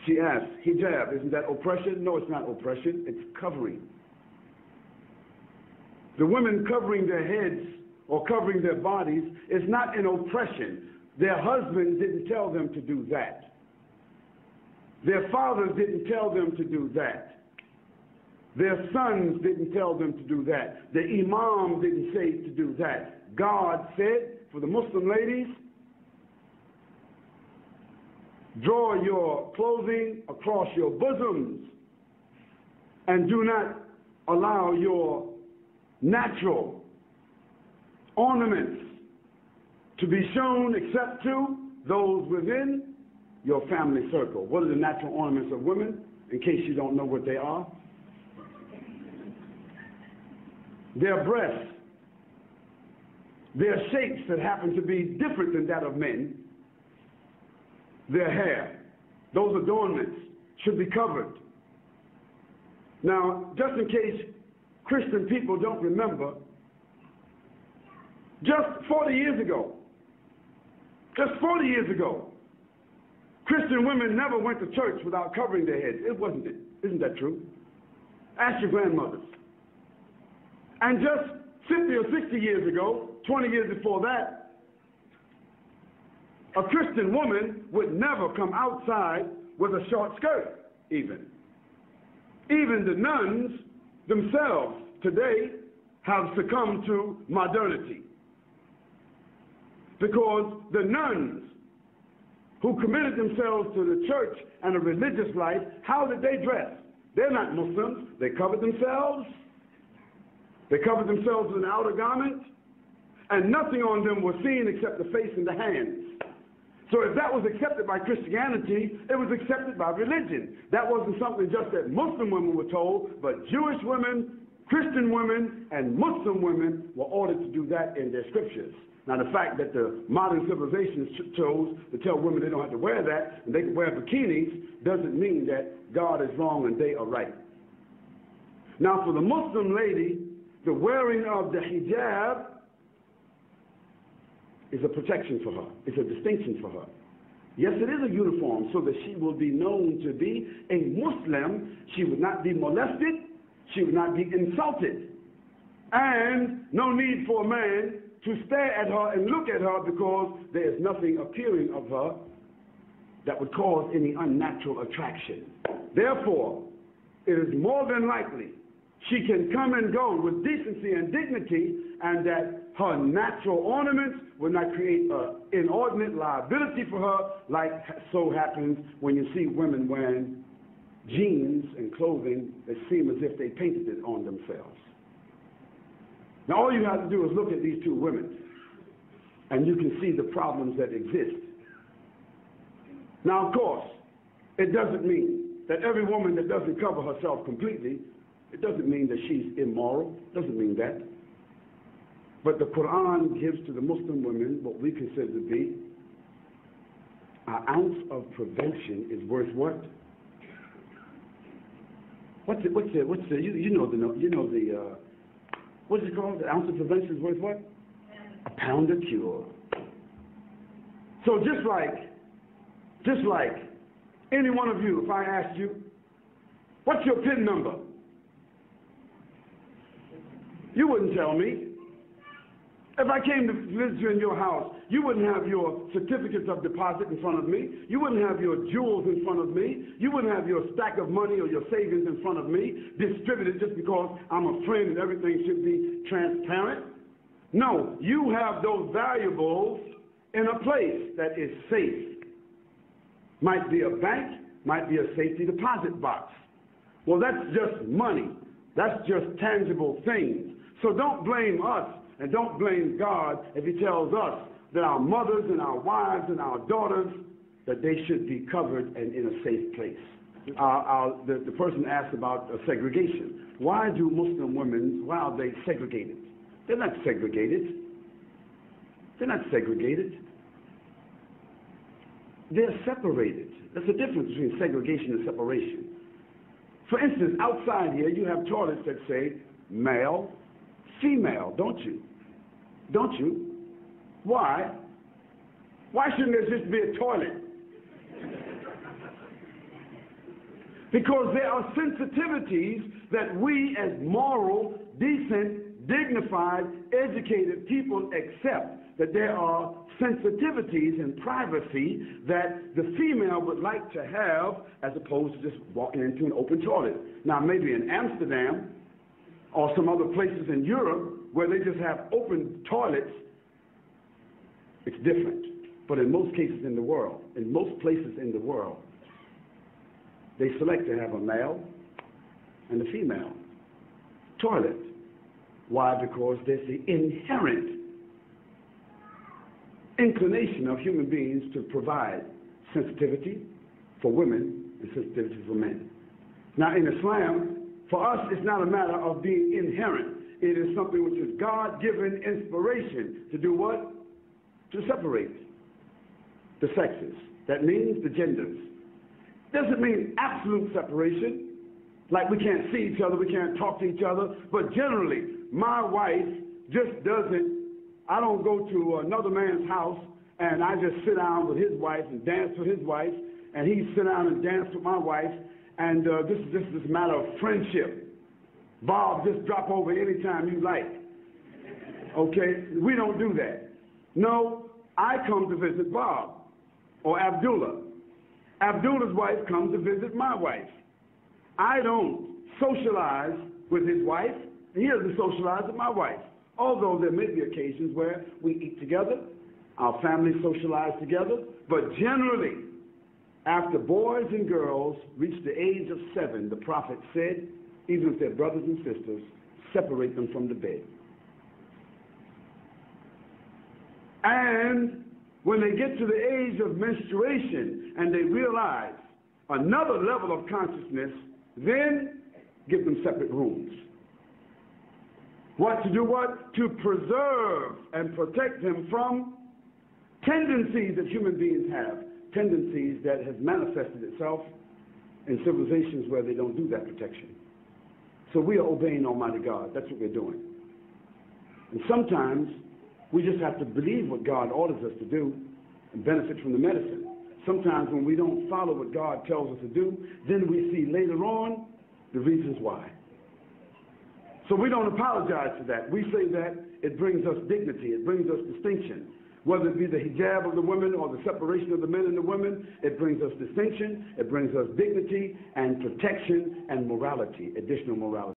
She asked, hijab, isn't that oppression? No, it's not oppression, it's covering. The women covering their heads or covering their bodies is not an oppression. Their husbands didn't tell them to do that. Their fathers didn't tell them to do that. Their sons didn't tell them to do that. The imam didn't say to do that. God said, for the Muslim ladies, draw your clothing across your bosoms and do not allow your natural ornaments to be shown except to those within your family circle. What are the natural ornaments of women, in case you don't know what they are? Their breasts, their shapes that happen to be different than that of men, their hair, those adornments should be covered. Now, just in case Christian people don't remember, just 40 years ago, Christian women never went to church without covering their heads. It wasn't it. Isn't that true? Ask your grandmothers. And just 50 or 60 years ago, 20 years before that, a Christian woman would never come outside with a short skirt, even. Even the nuns themselves today have succumbed to modernity. Because the nuns who committed themselves to the church and a religious life, how did they dress? They're not Muslims. They covered themselves. They covered themselves with an outer garment, and nothing on them was seen except the face and the hands. So if that was accepted by Christianity, it was accepted by religion. That wasn't something just that Muslim women were told, but Jewish women, Christian women, and Muslim women were ordered to do that in their scriptures. Now, the fact that the modern civilization chose to tell women they don't have to wear that and they can wear bikinis doesn't mean that God is wrong and they are right. Now, for the Muslim lady, the wearing of the hijab is a protection for her. It's a distinction for her. Yes, it is a uniform so that she will be known to be a Muslim. She would not be molested. She would not be insulted. And no need for a man to stare at her and look at her because there is nothing appearing of her that would cause any unnatural attraction. Therefore, it is more than likely she can come and go with decency and dignity, and that her natural ornaments will not create an inordinate liability for her, like so happens when you see women wearing jeans and clothing that seem as if they painted it on themselves. Now, all you have to do is look at these two women, and you can see the problems that exist. Now, of course, it doesn't mean that every woman that doesn't cover herself completely, it doesn't mean that she's immoral. It doesn't mean that. But the Quran gives to the Muslim women what we consider to be an ounce of prevention is worth what? What's it called? The ounce of prevention is worth what? A pound of cure. So just like any one of you, if I asked you, what's your PIN number? You wouldn't tell me. If I came to visit you in your house, you wouldn't have your certificates of deposit in front of me. You wouldn't have your jewels in front of me. You wouldn't have your stack of money or your savings in front of me, distributed just because I'm a friend and everything should be transparent. No, you have those valuables in a place that is safe. Might be a bank, might be a safety deposit box. Well, that's just money. That's just tangible things. So don't blame us and don't blame God if he tells us that our mothers and our wives and our daughters, that they should be covered and in a safe place. The person asked about segregation. Why do Muslim women, why are they segregated? They're not segregated. They're not segregated. They're separated. There's a difference between segregation and separation. For instance, outside here, you have toilets that say male, female, don't you? Don't you? Why? Why shouldn't there just be a toilet? Because there are sensitivities that we as moral, decent, dignified, educated people accept, that there are sensitivities and privacy that the female would like to have as opposed to just walking into an open toilet. Now, maybe in Amsterdam or some other places in Europe where they just have open toilets, it's different. But in most cases in the world, in most places in the world, they select to have a male and a female toilet. Why? Because there's the inherent inclination of human beings to provide sensitivity for women and sensitivity for men. Now in Islam, for us, it's not a matter of being inherent. It is something which is God-given inspiration to do what? To separate the sexes. That means the genders. Doesn't mean absolute separation, like we can't see each other, we can't talk to each other, but generally, my wife just doesn't, I don't go to another man's house and I just sit down with his wife and dance with his wife, and he sit down and dance with my wife, and this is just this matter of friendship. Bob, just drop over anytime you like. Okay? We don't do that. No, I come to visit Bob or Abdullah. Abdullah's wife comes to visit my wife. I don't socialize with his wife, and he doesn't socialize with my wife. Although there may be occasions where we eat together, our families socialize together, but generally, after boys and girls reach the age of 7, the Prophet said, even if they're brothers and sisters, separate them from the bed. And when they get to the age of menstruation and they realize another level of consciousness, then give them separate rooms. What to do what? To preserve and protect them from tendencies that human beings have, tendencies that have manifested itself in civilizations where they don't do that protection. So we are obeying Almighty God. That's what we're doing. And sometimes we just have to believe what God orders us to do and benefit from the medicine. Sometimes when we don't follow what God tells us to do, then we see later on the reasons why. So we don't apologize for that. We say that it brings us dignity, it brings us distinction. Whether it be the hijab of the women or the separation of the men and the women, it brings us distinction, it brings us dignity and protection and morality, additional morality.